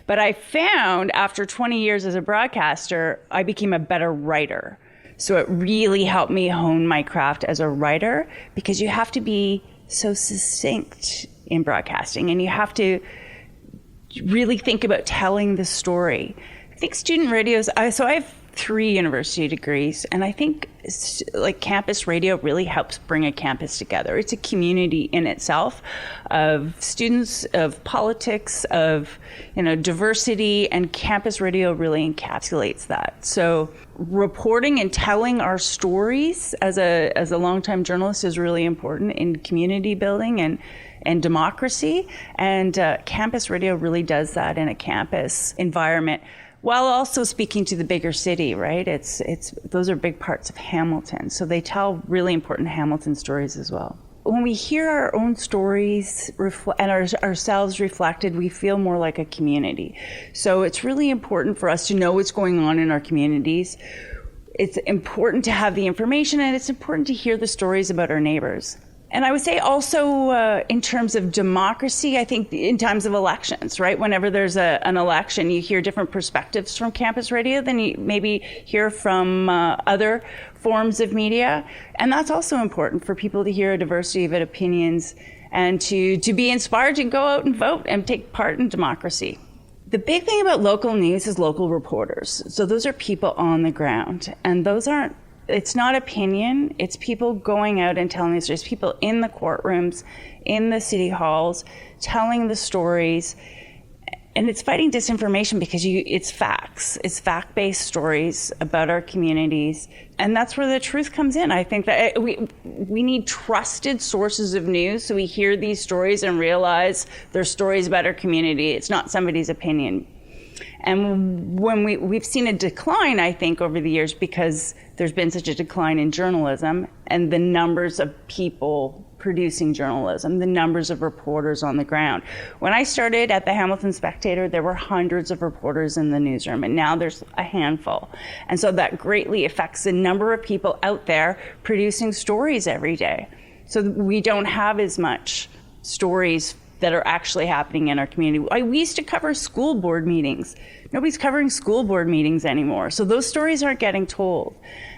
But I found after 20 years as a broadcaster, I became a better writer. So it really helped me hone my craft as a writer, because you have to be so succinct in broadcasting, and you have to really think about telling the story. I think student radios, so I have 3 university degrees. And I think like campus radio really helps bring a campus together. It's a community in itself of students, of politics, of, diversity, and campus radio really encapsulates that. So reporting and telling our stories as a longtime journalist is really important in community building and democracy. And campus radio really does that in a campus environment, while also speaking to the bigger city, right? Those are big parts of Hamilton. So they tell really important Hamilton stories as well. When we hear our own stories and ourselves reflected, we feel more like a community. So it's really important for us to know what's going on in our communities. It's important to have the information, and it's important to hear the stories about our neighbors. And I would say also in terms of democracy, I think in times of elections, right? Whenever there's an election, you hear different perspectives from campus radio than you maybe hear from other forms of media. And that's also important for people to hear a diversity of opinions and to be inspired to go out and vote and take part in democracy. The big thing about local news is local reporters. So those are people on the ground, and it's not opinion, it's people going out and telling these stories, people in the courtrooms, in the city halls, telling the stories. And it's fighting disinformation because it's facts. It's fact-based stories about our communities. And that's where the truth comes in. I think that we need trusted sources of news, so we hear these stories and realize they're stories about our community. It's not somebody's opinion. And when we've seen a decline, I think, over the years, because there's been such a decline in journalism and the numbers of people producing journalism, the numbers of reporters on the ground. When I started at the Hamilton Spectator, there were hundreds of reporters in the newsroom, and now there's a handful. And so that greatly affects the number of people out there producing stories every day. So we don't have as much stories that are actually happening in our community. We used to cover school board meetings. Nobody's covering school board meetings anymore. So those stories aren't getting told.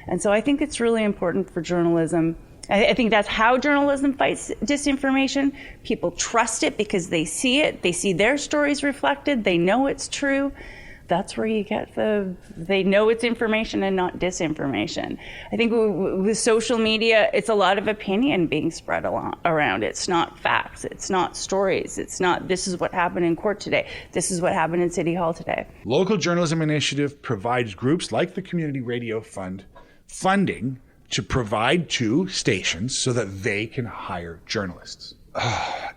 And so I think it's really important for journalism. I think that's how journalism fights disinformation. People trust it because they see it. They see their stories reflected. They know it's true. That's where you get they know it's information and not disinformation. I think with social media, it's a lot of opinion being spread around. It's not facts. It's not stories. It's not, this is what happened in court today. This is what happened in City Hall today. Local Journalism Initiative provides groups like the Community Radio Fund funding to provide to stations so that they can hire journalists.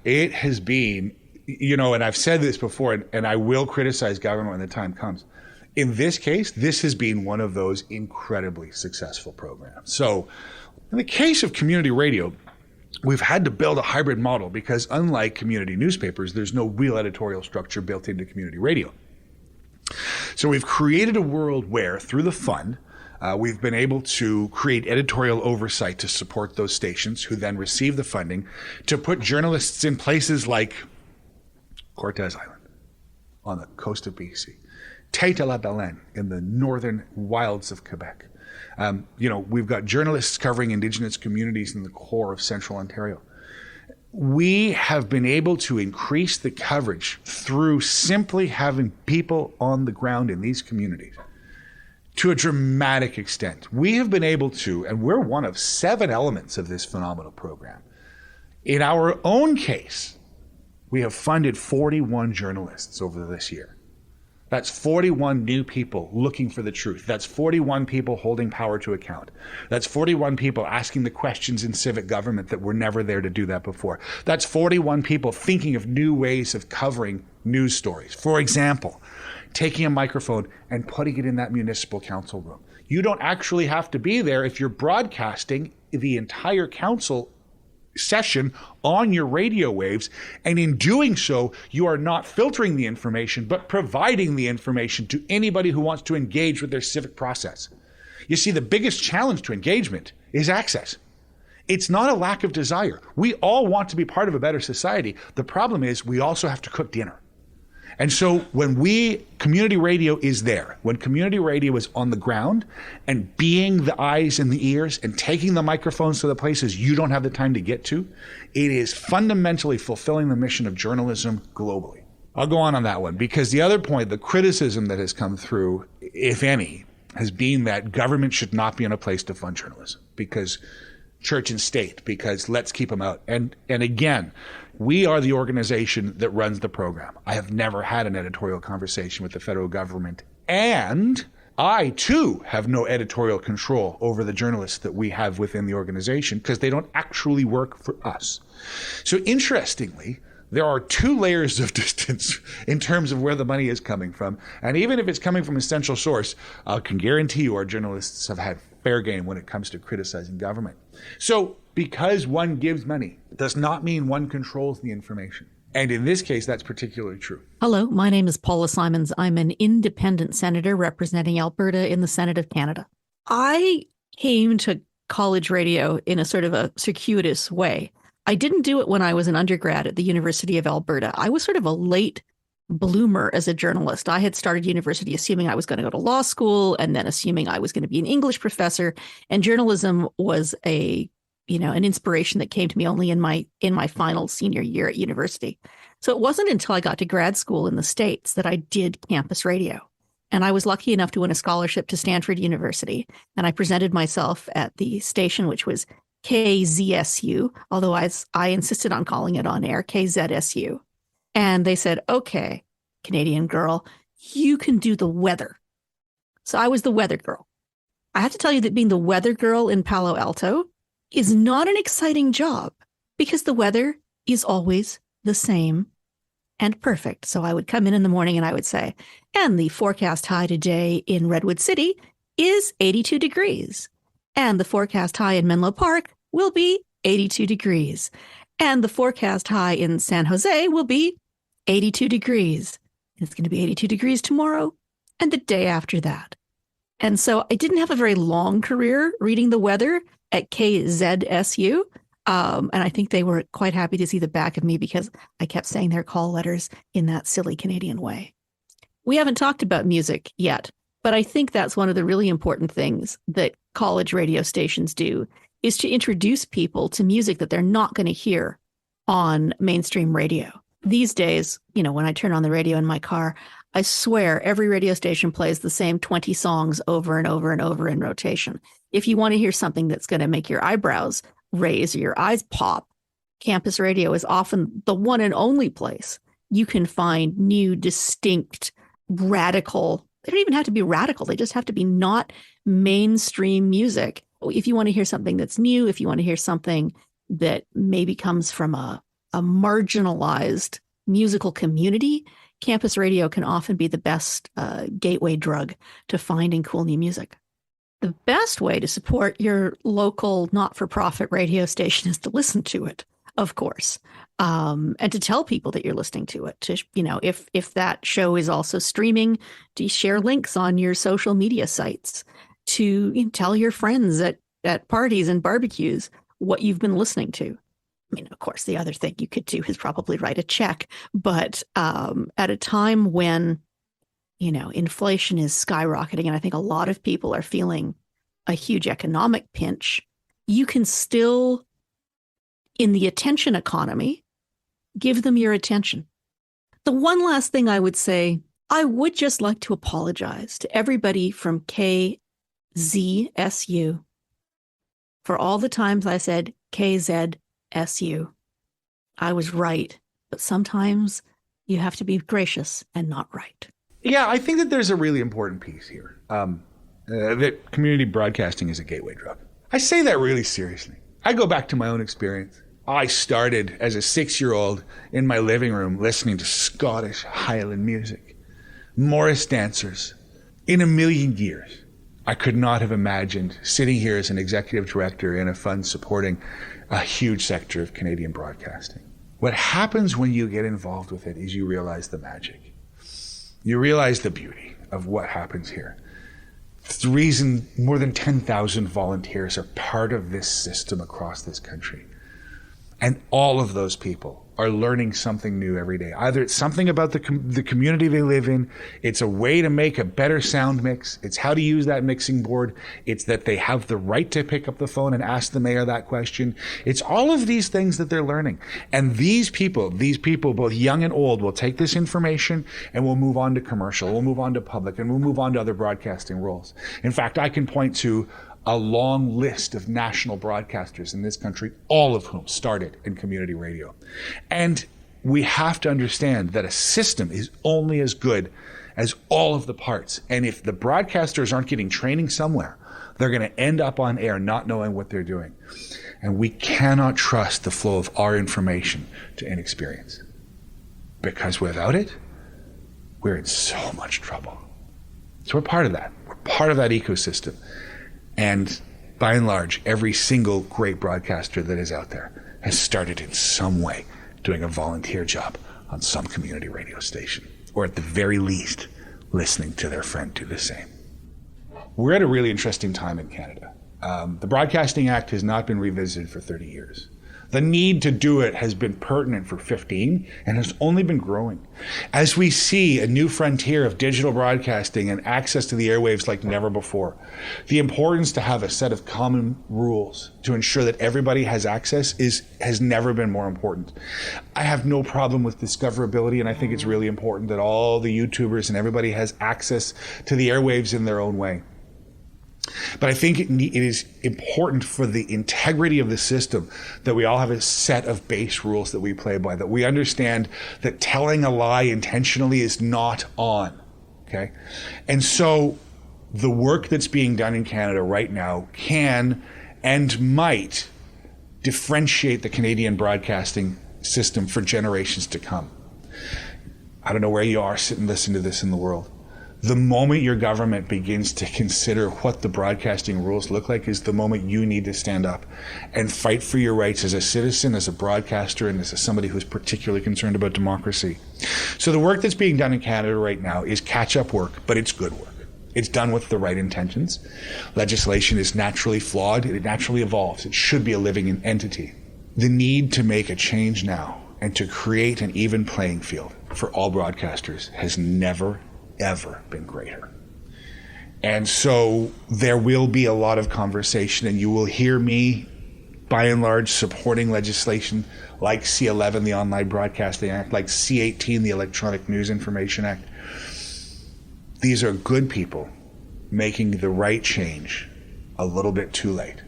It has been, and I've said this before, and I will criticize government when the time comes. In this case, this has been one of those incredibly successful programs. So in the case of community radio, we've had to build a hybrid model because unlike community newspapers, there's no real editorial structure built into community radio. So we've created a world where, through the fund, we've been able to create editorial oversight to support those stations who then receive the funding to put journalists in places like Cortes Island on the coast of BC, Tête-à-la-Baleine in the northern wilds of Quebec. We've got journalists covering Indigenous communities in the core of central Ontario. We have been able to increase the coverage through simply having people on the ground in these communities to a dramatic extent. We have been able to, and we're one of 7 elements of this phenomenal program. In our own case, we have funded 41 journalists over this year. That's 41 new people looking for the truth. That's 41 people holding power to account. That's 41 people asking the questions in civic government that were never there to do that before. That's 41 people thinking of new ways of covering news stories. For example, taking a microphone and putting it in that municipal council room. You don't actually have to be there if you're broadcasting the entire council session on your radio waves, and in doing so, you are not filtering the information, but providing the information to anybody who wants to engage with their civic process. You see, the biggest challenge to engagement is access. It's not a lack of desire. We all want to be part of a better society. The problem is we also have to cook dinner. And so when community radio is there, when community radio is on the ground and being the eyes and the ears and taking the microphones to the places you don't have the time to get to, it is fundamentally fulfilling the mission of journalism globally. I'll go on that one because the other point, the criticism that has come through, if any, has been that government should not be in a place to fund journalism because church and state, because let's keep them out. And again, we are the organization that runs the program. I have never had an editorial conversation with the federal government, and I too have no editorial control over the journalists that we have within the organization because they don't actually work for us. So interestingly, there are two layers of distance in terms of where the money is coming from. And even if it's coming from a central source, I can guarantee you our journalists have had fair game when it comes to criticizing government. So because one gives money does not mean one controls the information. And in this case, that's particularly true. Hello, my name is Paula Simons. I'm an independent senator representing Alberta in the Senate of Canada. I came to college radio in a sort of a circuitous way. I didn't do it when I was an undergrad at the University of Alberta. I was sort of a late bloomer as a journalist. I had started university assuming I was going to go to law school and then assuming I was going to be an English professor. And journalism was an inspiration that came to me only in my final senior year at university. So it wasn't until I got to grad school in the States that I did campus radio. And I was lucky enough to win a scholarship to Stanford University. And I presented myself at the station, which was KZSU, although I insisted on calling it on air, KZSU. And they said, okay, Canadian girl, you can do the weather. So I was the weather girl. I have to tell you that being the weather girl in Palo Alto is not an exciting job because the weather is always the same and perfect. So I would come in the morning and I would say, and the forecast high today in Redwood City is 82 degrees. And the forecast high in Menlo Park will be 82 degrees. And the forecast high in San Jose will be 82 degrees. And it's going to be 82 degrees tomorrow and the day after that. And so I didn't have a very long career reading the weather at KZSU. And I think they were quite happy to see the back of me because I kept saying their call letters in that silly Canadian way. We haven't talked about music yet, but I think that's one of the really important things that college radio stations do is to introduce people to music that they're not going to hear on mainstream radio. These days, when I turn on the radio in my car, I swear every radio station plays the same 20 songs over and over and over in rotation. If you want to hear something that's going to make your eyebrows raise or your eyes pop, campus radio is often the one and only place you can find new, distinct, radical. They don't even have to be radical. They just have to be not mainstream music. If you want to hear something that's new, if you want to hear something that maybe comes from a marginalized musical community, campus radio can often be the best gateway drug to finding cool new music. The best way to support your local not-for-profit radio station is to listen to it, of course, and to tell people that you're listening to it. To, if that show is also streaming, to share links on your social media sites, to tell your friends at parties and barbecues what you've been listening to. I mean, of course, the other thing you could do is probably write a check. But at a time when, inflation is skyrocketing, and I think a lot of people are feeling a huge economic pinch, you can still, in the attention economy, give them your attention. The one last thing I would say, I would just like to apologize to everybody from KZSU for all the times I said KZSU. I was right, but sometimes you have to be gracious and not right. Yeah, I think that there's a really important piece here, that community broadcasting is a gateway drug. I say that really seriously. I go back to my own experience. I started as a 6-year-old in my living room listening to Scottish Highland music, Morris dancers. In a million years, I could not have imagined sitting here as an executive director in a fund supporting a huge sector of Canadian broadcasting. What happens when you get involved with it is you realize the magic. You realize the beauty of what happens here. It's the reason more than 10,000 volunteers are part of this system across this country. And all of those people are learning something new every day. Either it's something about the community they live in, it's a way to make a better sound mix, it's how to use that mixing board, it's that they have the right to pick up the phone and ask the mayor that question. It's all of these things that they're learning. And these people, both young and old, will take this information and we'll move on to commercial, we'll move on to public, and we'll move on to other broadcasting roles. In fact, I can point to a long list of national broadcasters in this country, all of whom started in community radio. And we have to understand that a system is only as good as all of the parts. And if the broadcasters aren't getting training somewhere, they're going to end up on air not knowing what they're doing. And we cannot trust the flow of our information to inexperience. Because without it, we're in so much trouble. So we're part of that. We're part of that ecosystem. And by and large, every single great broadcaster that is out there has started in some way doing a volunteer job on some community radio station, or at the very least, listening to their friend do the same. We're at a really interesting time in Canada. The Broadcasting Act has not been revisited for 30 years. The need to do it has been pertinent for 15 and has only been growing. As we see a new frontier of digital broadcasting and access to the airwaves like never before, the importance to have a set of common rules to ensure that everybody has access has never been more important. I have no problem with discoverability, and I think it's really important that all the YouTubers and everybody has access to the airwaves in their own way. But I think it is important for the integrity of the system that we all have a set of base rules that we play by, that we understand that telling a lie intentionally is not on, okay? And so the work that's being done in Canada right now can and might differentiate the Canadian broadcasting system for generations to come. I don't know where you are, sit and listen to this in the world. The moment your government begins to consider what the broadcasting rules look like is the moment you need to stand up and fight for your rights as a citizen, as a broadcaster, and as somebody who's particularly concerned about democracy. So the work that's being done in Canada right now is catch-up work, but it's good work. It's done with the right intentions. Legislation is naturally flawed. It naturally evolves. It should be a living entity. The need to make a change now and to create an even playing field for all broadcasters has never ever been greater. And so there will be a lot of conversation, and you will hear me by and large supporting legislation like C11, the Online Broadcasting Act, like C18, the Electronic News Information Act. These are good people making the right change a little bit too late.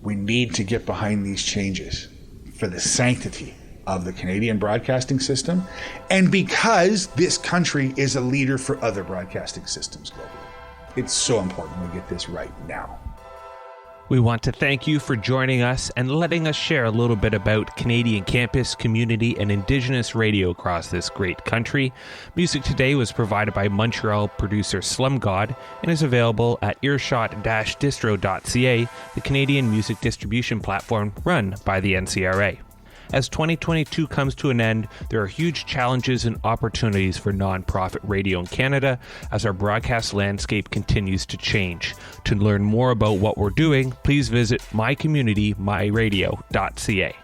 We need to get behind these changes for the sanctity of the Canadian broadcasting system, and because this country is a leader for other broadcasting systems globally. It's so important we get this right now. We want to thank you for joining us and letting us share a little bit about Canadian campus, community, and Indigenous radio across this great country. Music today was provided by Montreal producer Slumgod and is available at earshot-distro.ca, the Canadian music distribution platform run by the NCRA. As 2022 comes to an end, there are huge challenges and opportunities for non-profit radio in Canada as our broadcast landscape continues to change. To learn more about what we're doing, please visit mycommunitymyradio.ca.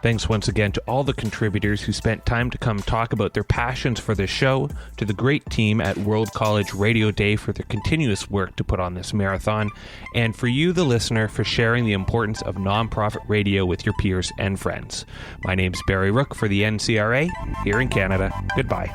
Thanks once again to all the contributors who spent time to come talk about their passions for this show, to the great team at World College Radio Day for their continuous work to put on this marathon, and for you, the listener, for sharing the importance of nonprofit radio with your peers and friends. My name's Barry Rook for the NCRA here in Canada. Goodbye.